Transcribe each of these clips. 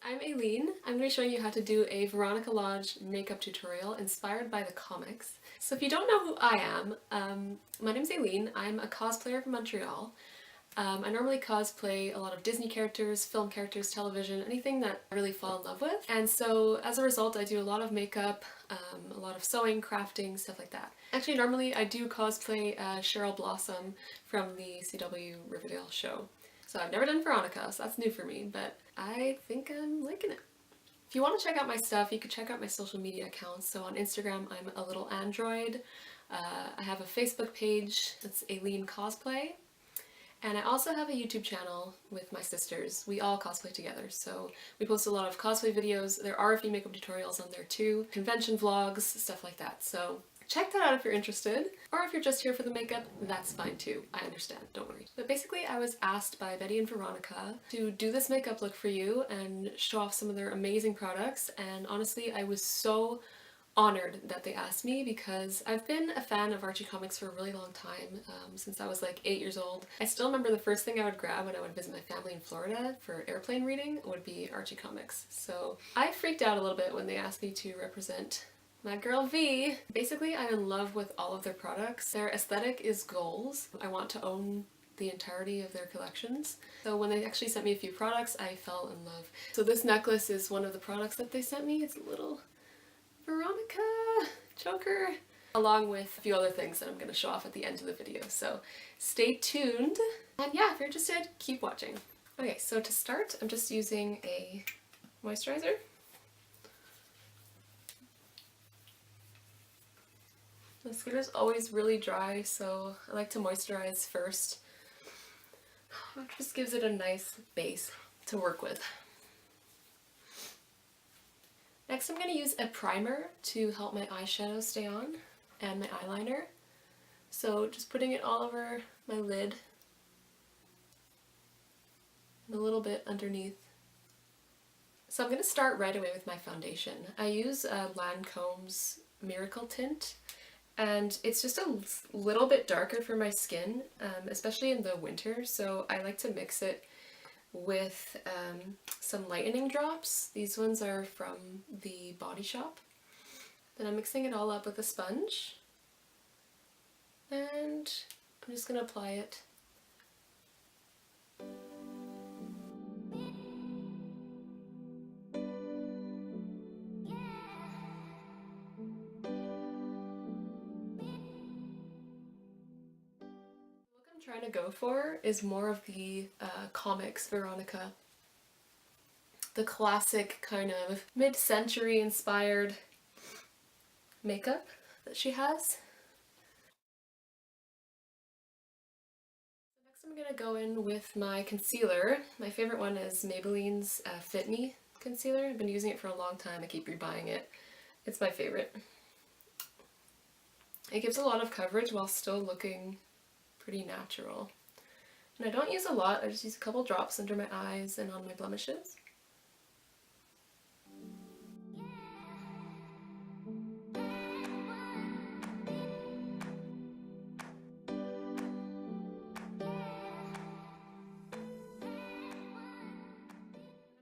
I'm Aileen. I'm going to be showing you how to do a Veronica Lodge makeup tutorial inspired by the comics. So if you don't know who I am, my name's Aileen. I'm a cosplayer from Montreal. I normally cosplay a lot of Disney characters, film characters, television, anything that I really fall in love with. And so as a result I do a lot of makeup, a lot of sewing, crafting, stuff like that. Actually normally I do cosplay Cheryl Blossom from the CW Riverdale show. So I've never done Veronica, so that's new for me, but I think I'm liking it. If you want to check out my stuff, you can check out my social media accounts. So on Instagram, I'm a little android. I have a Facebook page that's Aileen Cosplay. And I also have a YouTube channel with my sisters. We all cosplay together, so we post a lot of cosplay videos. There are a few makeup tutorials on there too, convention vlogs, stuff like that. So check that out if you're interested, or if you're just here for the makeup, that's fine too. I understand, don't worry. But basically I was asked by Betty and Veronica to do this makeup look for you and show off some of their amazing products, and honestly I was so honored that they asked me because I've been a fan of Archie comics for a really long time, since I was like 8 years old. I still remember the first thing I would grab when I would visit my family in Florida for airplane reading would be Archie comics. So I freaked out a little bit when they asked me to represent my girl V. Basically, I'm in love with all of their products. Their aesthetic is goals. I want to own the entirety of their collections. So when they actually sent me a few products, I fell in love. So this necklace is one of the products that they sent me. It's a little Veronica choker, along with a few other things that I'm going to show off at the end of the video. So stay tuned. And yeah, if you're interested, keep watching. Okay, so to start, I'm just using a moisturizer. My skin is always really dry, so I like to moisturize first. It just gives it a nice base to work with. Next I'm going to use a primer to help my eyeshadow stay on, and my eyeliner. So just putting it all over my lid and a little bit underneath. So I'm going to start right away with my foundation. I use Lancome's Miracle Tint, and it's just a little bit darker for my skin, especially in the winter, so I like to mix it with some lightening drops. These ones are from the Body Shop. Then I'm mixing it all up with a sponge, and I'm just going to apply it. Trying to go for is more of the comics Veronica. The classic kind of mid-century inspired makeup that she has. Next I'm going to go in with my concealer. My favorite one is Maybelline's Fit Me concealer. I've been using it for a long time. I keep rebuying it. It's my favorite. It gives a lot of coverage while still looking pretty natural. And I don't use a lot, I just use a couple drops under my eyes and on my blemishes. I'm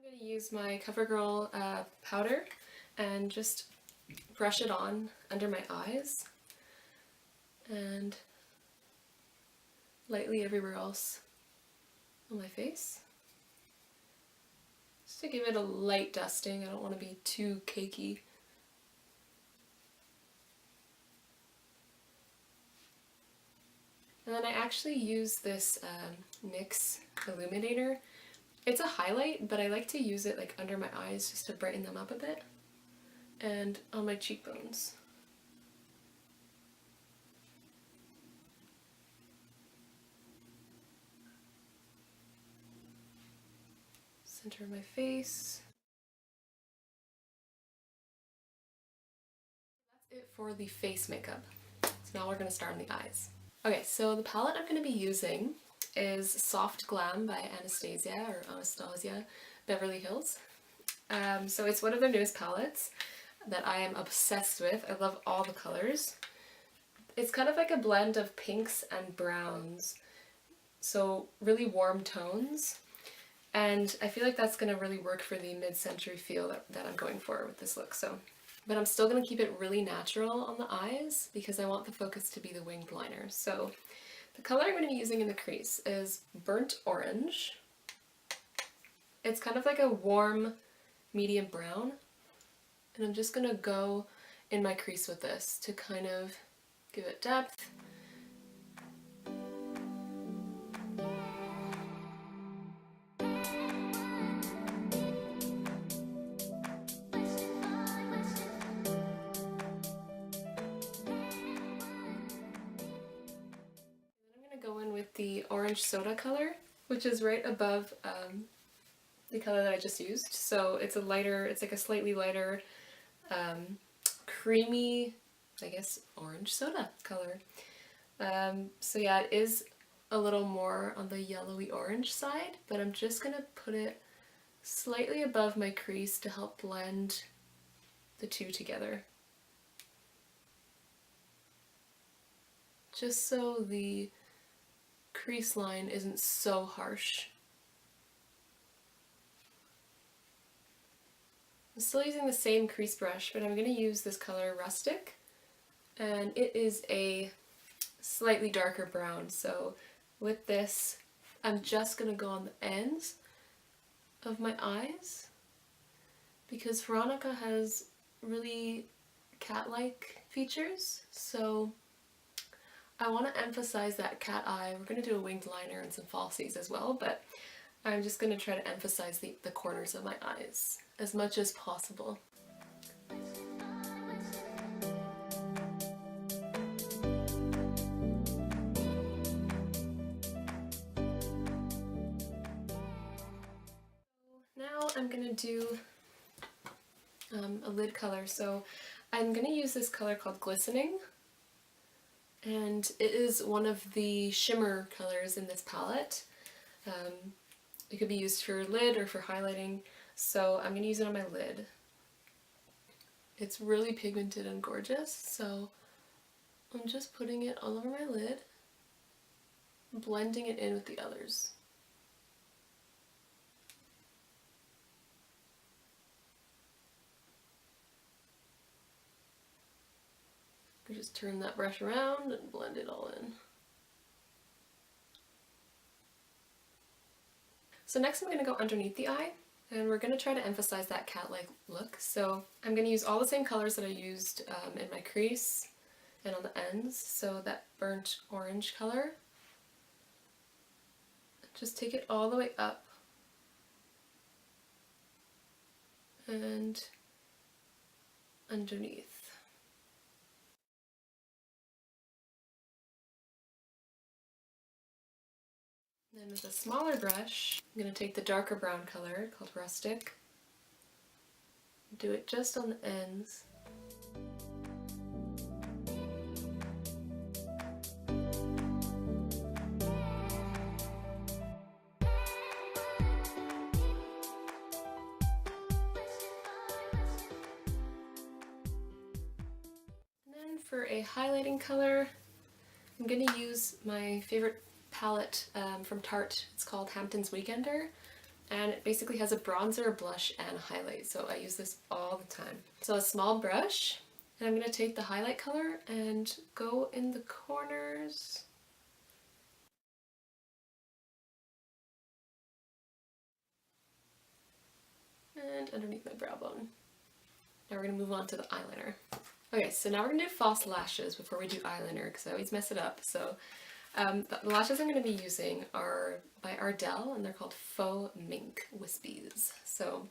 going to use my CoverGirl powder and just brush it on under my eyes and lightly everywhere else on my face. Just to give it a light dusting, I don't want to be too cakey. And then I actually use this NYX illuminator. It's a highlight, but I like to use it like under my eyes just to brighten them up a bit, and on my cheekbones. Center of my face. That's it for the face makeup. So now we're going to start on the eyes. Okay, so the palette I'm going to be using is Soft Glam by Anastasia Beverly Hills. So it's one of their newest palettes that I am obsessed with. I love all the colors. It's kind of like a blend of pinks and browns, so really warm tones. And I feel like that's going to really work for the mid-century feel that I'm going for with this look. So, but I'm still going to keep it really natural on the eyes because I want the focus to be the winged liner. So the color I'm going to be using in the crease is Burnt Orange. It's kind of like a warm medium brown. And I'm just going to go in my crease with this to kind of give it depth. Go in with the orange soda color, which is right above the color that I just used. So it's a lighter, it's like a slightly lighter, creamy, I guess, orange soda color. So yeah, it is a little more on the yellowy orange side, but I'm just gonna put it slightly above my crease to help blend the two together. Just so the crease line isn't so harsh. I'm still using the same crease brush, but I'm going to use this color Rustic, and it is a slightly darker brown. So with this, I'm just going to go on the ends of my eyes because Veronica has really cat-like features, so I want to emphasize that cat eye. We're going to do a winged liner and some falsies as well, but I'm just going to try to emphasize the corners of my eyes as much as possible. Now I'm going to do a lid color. So I'm going to use this color called Glistening. And it is one of the shimmer colors in this palette. It could be used for lid or for highlighting, so I'm going to use it on my lid. It's really pigmented and gorgeous, so I'm just putting it all over my lid, blending it in with the others. Just turn that brush around and blend it all in. So next I'm going to go underneath the eye, and we're going to try to emphasize that cat-like look. So I'm going to use all the same colors that I used in my crease and on the ends, so that burnt orange color. Just take it all the way up and underneath. Then with a smaller brush, I'm going to take the darker brown color called Rustic, do it just on the ends. And then for a highlighting color, I'm going to use my favorite palette from Tarte. It's called Hampton's Weekender, and it basically has a bronzer, a blush, and a highlight, so I use this all the time. So a small brush, and I'm going to take the highlight color and go in the corners. And underneath my brow bone. Now we're going to move on to the eyeliner. Okay, so now we're going to do false lashes before we do eyeliner, because I always mess it up. So the lashes I'm going to be using are by Ardell, and they're called Faux Mink Wispies. So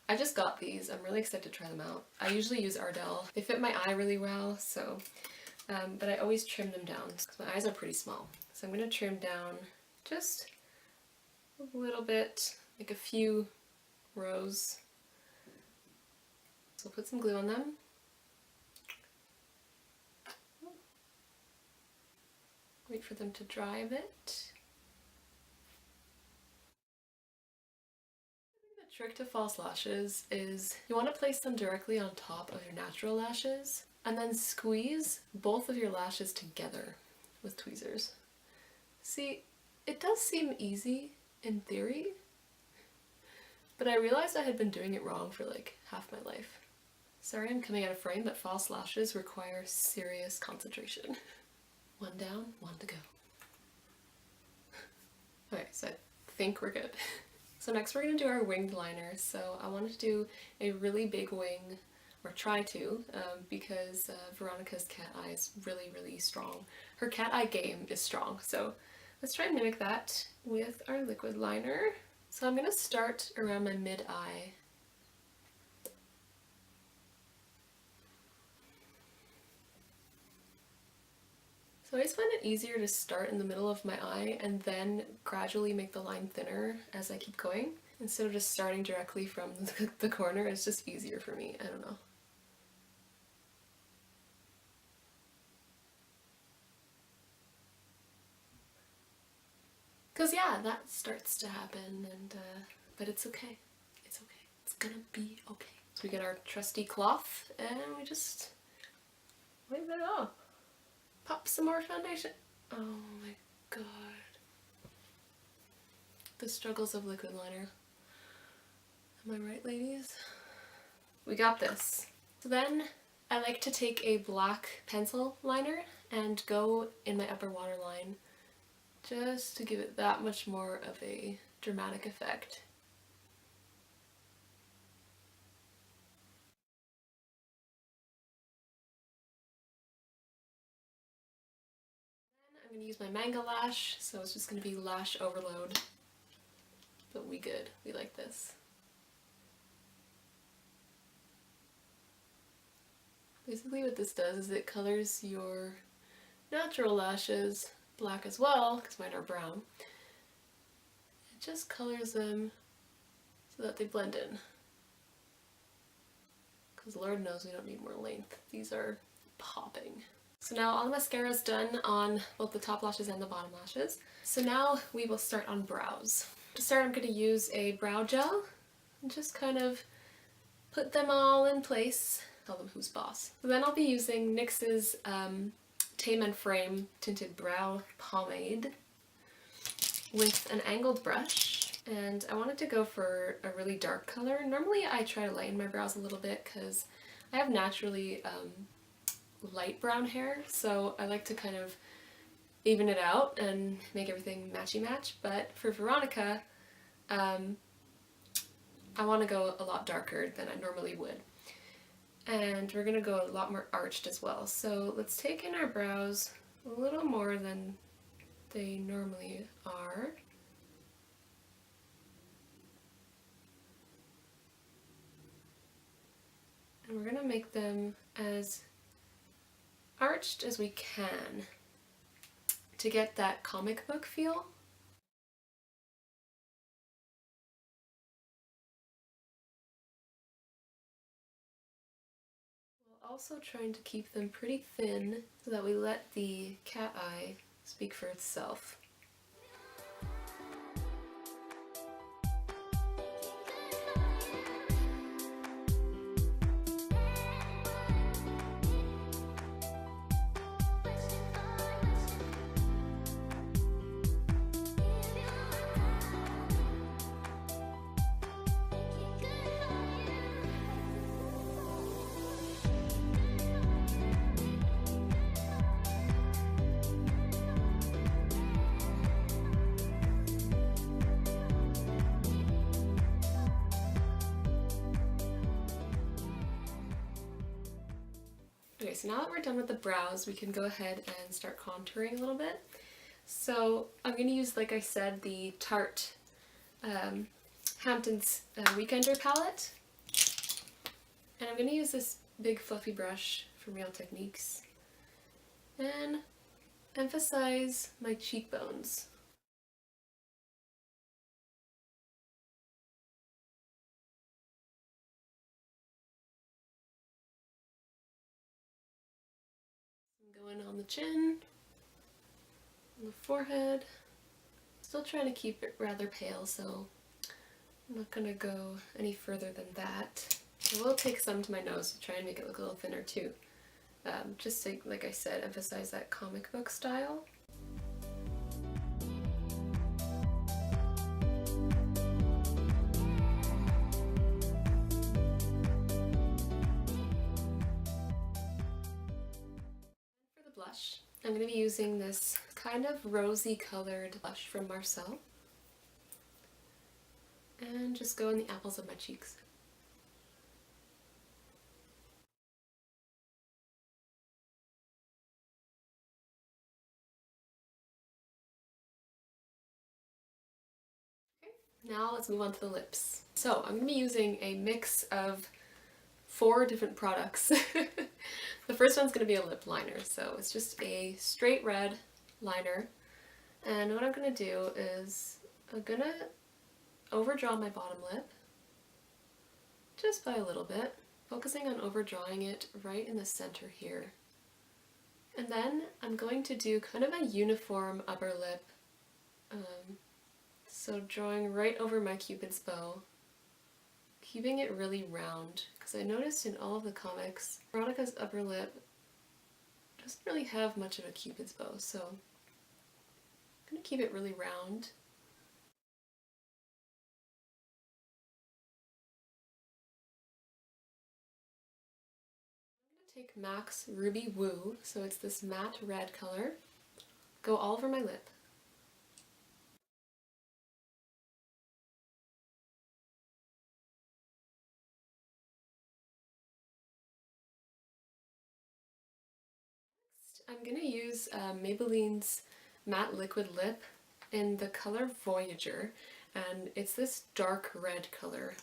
I just got these. I'm really excited to try them out. I usually use Ardell. They fit my eye really well, so but I always trim them down because my eyes are pretty small. So I'm going to trim down just a little bit, like a few rows. So I'll put some glue on them. Wait for them to dry a bit. The trick to false lashes is you want to place them directly on top of your natural lashes and then squeeze both of your lashes together with tweezers. See, it does seem easy in theory, but I realized I had been doing it wrong for like half my life. Sorry I'm coming out of frame, but false lashes require serious concentration. One down, one to go. Okay, so I think we're good. So next we're going to do our winged liner. So I wanted to do a really big wing, or try to, because Veronica's cat eye is really, really strong. Her cat eye game is strong, so let's try and mimic that with our liquid liner. So I'm going to start around my mid-eye. So I just find it easier to start in the middle of my eye and then gradually make the line thinner as I keep going. Instead of just starting directly from the corner, it's just easier for me. I don't know. Because yeah, that starts to happen, and but it's okay. It's okay. It's gonna be okay. So we get our trusty cloth and we just wipe it off. Pop some more foundation. Oh my god. The struggles of liquid liner. Am I right, ladies? We got this. So then I like to take a black pencil liner and go in my upper waterline just to give it that much more of a dramatic effect. Then I'm going to use my manga lash, so it's just going to be lash overload. But we good. We like this. Basically what this does is it colors your natural lashes black as well, because mine are brown. It just colors them so that they blend in. Because Lord knows we don't need more length. These are popping. So now all the mascara is done on both the top lashes and the bottom lashes. So now we will start on brows. To start, I'm going to use a brow gel and just kind of put them all in place. Tell them who's boss. So then I'll be using NYX's Tame and Frame Tinted Brow Pomade with an angled brush, and I wanted to go for a really dark color. Normally I try to lighten my brows a little bit because I have naturally light brown hair, so I like to kind of even it out and make everything matchy-match, but for Veronica, I want to go a lot darker than I normally would. And we're going to go a lot more arched as well. So let's take in our brows a little more than they normally are. And we're going to make them as arched as we can to get that comic book feel. Also trying to keep them pretty thin so that we let the cat eye speak for itself. Okay, so now that we're done with the brows, we can go ahead and start contouring a little bit. So I'm going to use, like I said, the Tarte Hamptons Weekender palette. And I'm going to use this big fluffy brush from Real Techniques and emphasize my cheekbones. Going on the chin, on the forehead. Still trying to keep it rather pale, so I'm not going to go any further than that. I will take some to my nose to try and make it look a little thinner too. Just to, like I said, emphasize that comic book style. blush. I'm going to be using this kind of rosy colored blush from Marcel. And just go in the apples of my cheeks. Okay, now let's move on to the lips. So I'm going to be using a mix of 4 different products. The first one's going to be a lip liner, so it's just a straight red liner. And what I'm going to do is I'm going to overdraw my bottom lip just by a little bit, focusing on overdrawing it right in the center here. And then I'm going to do kind of a uniform upper lip, so drawing right over my cupid's bow, keeping it really round, because I noticed in all of the comics, Veronica's upper lip doesn't really have much of a cupid's bow, so I'm going to keep it really round. I'm going to take MAC's Ruby Woo, so it's this matte red color, go all over my lip. I'm going to use Maybelline's Matte Liquid Lip in the color Voyager, and it's this dark red color.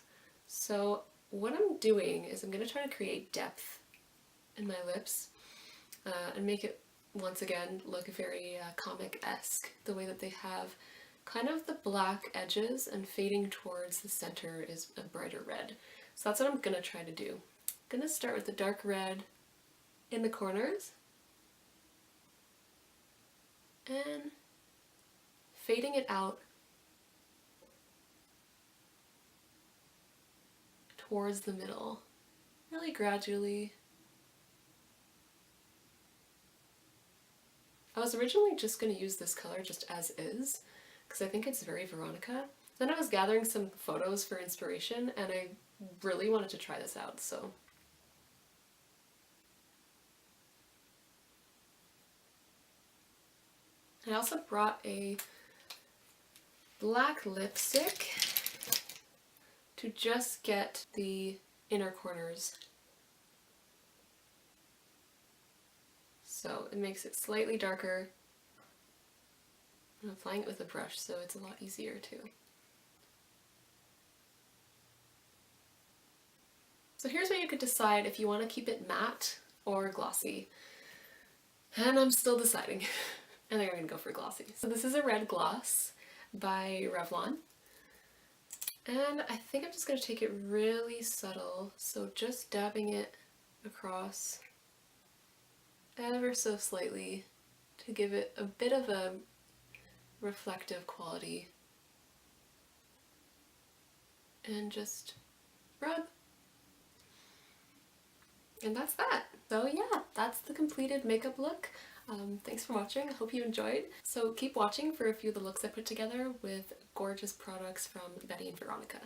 So what I'm doing is I'm going to try to create depth in my lips and make it, once again, look very comic-esque, the way that they have kind of the black edges and fading towards the center is a brighter red. So that's what I'm going to try to do. I'm going to start with the dark red in the corners, and fading it out towards the middle, really gradually. I was originally just going to use this color just as is, because I think it's very Veronica. Then I was gathering some photos for inspiration, and I really wanted to try this out, so. I also brought a black lipstick to just get the inner corners. So it makes it slightly darker. I'm applying it with a brush, so it's a lot easier too. So here's where you could decide if you want to keep it matte or glossy. And I'm still deciding. I think I'm going to go for glossy. So this is a red gloss by Revlon. And I think I'm just going to take it really subtle, so just dabbing it across ever so slightly to give it a bit of a reflective quality. And just rub. And that's that. So yeah, that's the completed makeup look. Thanks for watching, I hope you enjoyed. So keep watching for a few of the looks I put together with gorgeous products from Betty and Veronica.